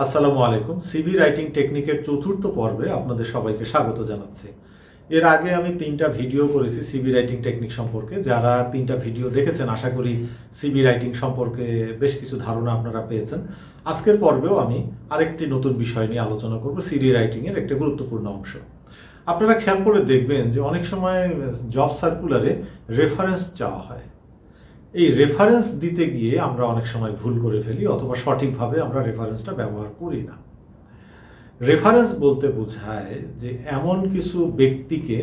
আসসালামু আলাইকুম। CV writing টেকনিকের চতুর্থ পর্বে আপনাদের সবাইকে স্বাগত জানাচ্ছি। এর আগে আমি 3টা ভিডিও করেছি সিভি রাইটিং টেকনিক সম্পর্কে। যারা 3টা ভিডিও দেখেছেন আশা করি সিভি রাইটিং সম্পর্কে বেশ কিছু ধারণা আপনারা পেয়েছেন। আজকের পর্বেও আমি আরেকটি নতুন বিষয় নিয়ে আলোচনা করব, সিভি রাইটিংয়ের একটা গুরুত্বপূর্ণ অংশ। আপনারা খেয়াল করে দেখবেন যে অনেক সময় জব সার্কুলারে রেফারেন্স চাওয়া হয়। এই রেফারেন্স দিতে গিয়ে আমরা অনেক সময় ভুল করে ফেলি অথবা সঠিকভাবে আমরা রেফারেন্সটা ব্যবহার করি না। রেফারেন্স বলতে বোঝায় যে এমন কিছু ব্যক্তিকে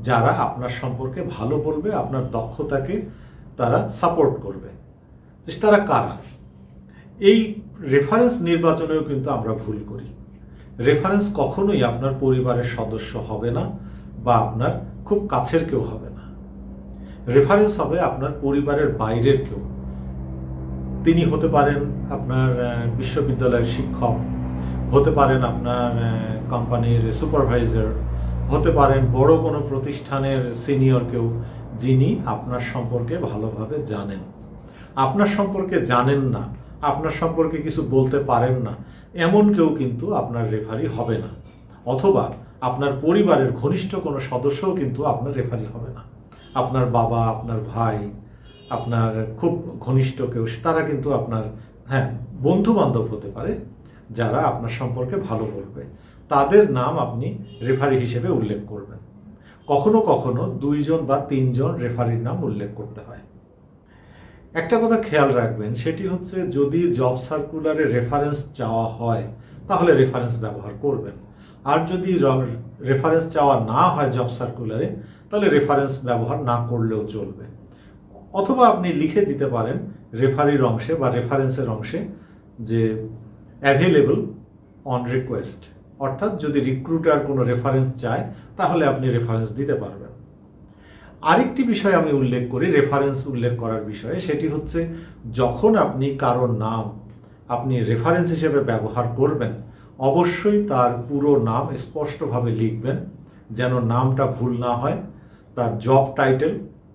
যারা আপনার সম্পর্কে ভালো বলবে, আপনার দক্ষতাকে তারা সাপোর্ট করবে। তারা কারা? এই রেফারেন্স নির্বাচনেও কিন্তু আমরা ভুল করি। রেফারেন্স কখনোই আপনার পরিবারের সদস্য হবে না বা আপনার খুব কাছের কেউ হবে না। রেফারেন্স হবে আপনার পরিবারের বাইরের কেউ। তিনি হতে পারেন আপনার বিশ্ববিদ্যালয়ের শিক্ষক, হতে পারেন আপনার কোম্পানির সুপারভাইজার, হতে পারেন বড় কোনো প্রতিষ্ঠানের সিনিয়র কেউ, যিনি আপনার সম্পর্কে ভালোভাবে জানেন। আপনার সম্পর্কে জানেন না, আপনার সম্পর্কে কিছু বলতে পারেন না, এমন কেউ কিন্তু আপনার রেফারি হবে না। অথবা আপনার পরিবারের ঘনিষ্ঠ কোনো সদস্যও কিন্তু আপনার রেফারি হবে না। আপনার বাবা, আপনার ভাই, আপনার খুব ঘনিষ্ঠ কেউ, তারা কিন্তু আপনার বন্ধু বান্ধব হতে পারে, যারা আপনার সম্পর্কে ভালো বলবে। তাদের নাম আপনি রেফারি হিসেবে উল্লেখ করবেন। কখনো কখনো 2 জন বা 3 জন রেফারির নাম উল্লেখ করতে হয়। একটা কথা খেয়াল রাখবেন, সেটি হচ্ছে যদি জব সার্কুলারে রেফারেন্স চাওয়া হয় তাহলে রেফারেন্স ব্যবহার করবেন। আর যদি রেফারেন্স চাওয়া না হয় জব সার্কুলারে, তাহলে রেফারেন্স ব্যবহার না করলেও চলবে। অথবা আপনি লিখে দিতে পারেন রেফারির অংশে বা রেফারেন্সের অংশে যে অ্যাভেলেবল অন রিকোয়েস্ট, অর্থাৎ যদি রিক্রুটার কোনো রেফারেন্স চায় তাহলে আপনি রেফারেন্স দিতে পারবেন। আরেকটি বিষয় আমি উল্লেখ করি রেফারেন্স উল্লেখ করার বিষয়ে, সেটি হচ্ছে যখন আপনি কারোর নাম আপনি রেফারেন্স হিসেবে ব্যবহার করবেন, অবশ্যই তার পুরো নাম স্পষ্টভাবে লিখবেন, যেন নামটা ভুল না হয়। তার জব টাইটেল,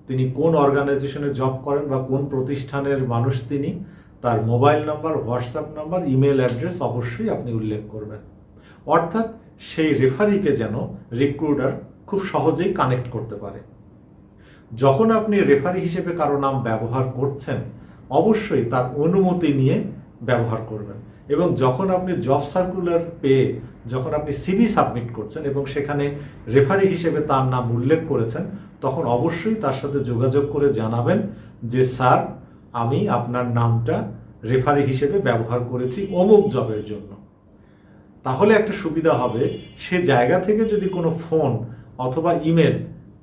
তিনি কোন অর্গানাইজেশনে জব করেন বা কোন প্রতিষ্ঠানের মানুষ তিনি, তার mobile number, WhatsApp number, email address অবশ্যই আপনি উল্লেখ করবেন। অর্থাৎ সেই রেফারিকে যেন রিক্রুটার খুব সহজেই কানেক্ট করতে পারে। যখন আপনি রেফারি হিসেবে কারো নাম ব্যবহার করছেন, অবশ্যই তার অনুমতি নিয়ে ব্যবহার করবেন। এবং যখন আপনি জব সার্কুলার পেয়ে যখন আপনি সিভি সাবমিট করছেন এবং সেখানে রেফারি হিসেবে তার নাম উল্লেখ করেছেন, তখন অবশ্যই তার সাথে যোগাযোগ করে জানাবেন যে স্যার, আমি আপনার নামটা রেফারি হিসেবে ব্যবহার করেছি অমুক জবের জন্য। তাহলে একটা সুবিধা হবে, সে জায়গা থেকে যদি কোনো ফোন অথবা ইমেল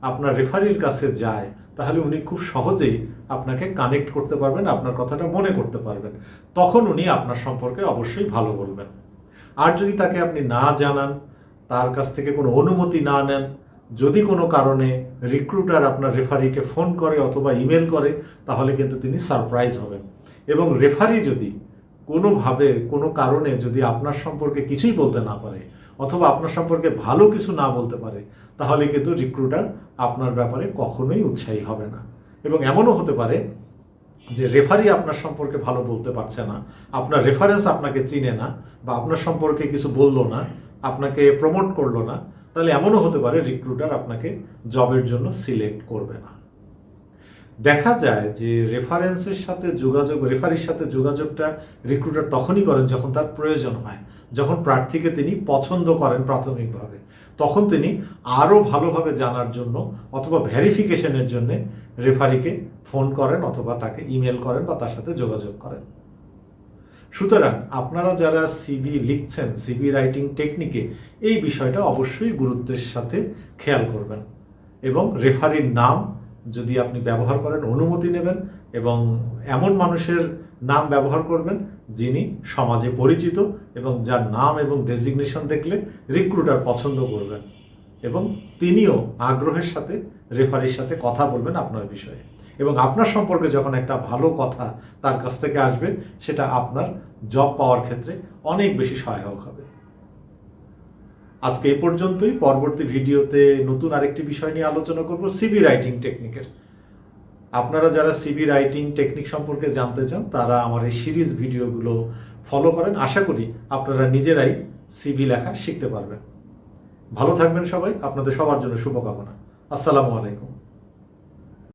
আপনার রেফারির কাছে যায়, তাহলে উনি খুব সহজেই আপনাকে কানেক্ট করতে পারবেন, আপনার কথাটা মনে করতে পারবেন। তখন উনি আপনার সম্পর্কে অবশ্যই ভালো বলবেন। আর যদি তাকে আপনি না জানান, তার কাছ থেকে কোনো অনুমতি না নেন, যদি কোনো কারণে রিক্রুটার আপনার রেফারিকে ফোন করে অথবা ইমেল করে, তাহলে কিন্তু তিনি সারপ্রাইজ হবেন। এবং রেফারি যদি কোনোভাবে কোনো কারণে যদি আপনার সম্পর্কে কিছুই বলতে না পারে অথবা আপনার সম্পর্কে ভালো কিছু না বলতে পারে, তাহলে কিন্তু রিক্রুটার আপনার ব্যাপারে কখনোই উৎসাহী হবে না। এবং এমনও হতে পারে যে রেফারি আপনার সম্পর্কে ভালো বলতে পারছে না, আপনার রেফারেন্স আপনাকে চিনে না বা আপনার সম্পর্কে কিছু বললো না, আপনাকে প্রমোট করলো না, তাহলে এমনও হতে পারে রিক্রুটার আপনাকে জবের জন্য সিলেক্ট করবে না। দেখা যায় যে রেফারির সাথে যোগাযোগটা রিক্রুটার তখনই করেন যখন তার প্রয়োজন হয়, যখন প্রার্থীকে তিনি পছন্দ করেন প্রাথমিকভাবে, তখন তিনি আরও ভালোভাবে জানার জন্য অথবা ভেরিফিকেশনের জন্য রেফারিকে ফোন করেন অথবা তাকে ইমেল করেন বা তার সাথে যোগাযোগ করেন। সুতরাং আপনারা যারা সিভি লিখছেন, সিভি রাইটিং টেকনিকে এই বিষয়টা অবশ্যই গুরুত্বের সাথে খেয়াল করবেন। এবং রেফারির নাম যদি আপনি ব্যবহার করেন, অনুমতি নেবেন এবং এমন মানুষের নাম ব্যবহার করবেন যিনি সমাজে পরিচিত এবং যার নাম এবং ডেজিগনেশন দেখলে রিক্রুটার পছন্দ করবেন এবং তিনিও আগ্রহের সাথে রেফারির সাথে কথা বলবেন আপনার বিষয়ে। এবং আপনার সম্পর্কে যখন একটা ভালো কথা তার কাছ থেকে আসবে, সেটা আপনার জব পাওয়ার ক্ষেত্রে অনেক বেশি সহায়ক হবে। আজকে এই পর্যন্তই। পরবর্তী ভিডিওতে নতুন আরেকটি বিষয় নিয়ে আলোচনা করব, সিভি রাইটিং টেকনিকের। আপনারা যারা সিভি রাইটিং টেকনিক সম্পর্কে জানতে চান, তারা আমার এই সিরিজ ভিডিওগুলো ফলো করেন, আশা করি আপনারা নিজেরাই সিভি লেখা শিখতে পারবেন। ভালো থাকবেন সবাই, আপনাদের সবার জন্য শুভকামনা। আসসালামু আলাইকুম।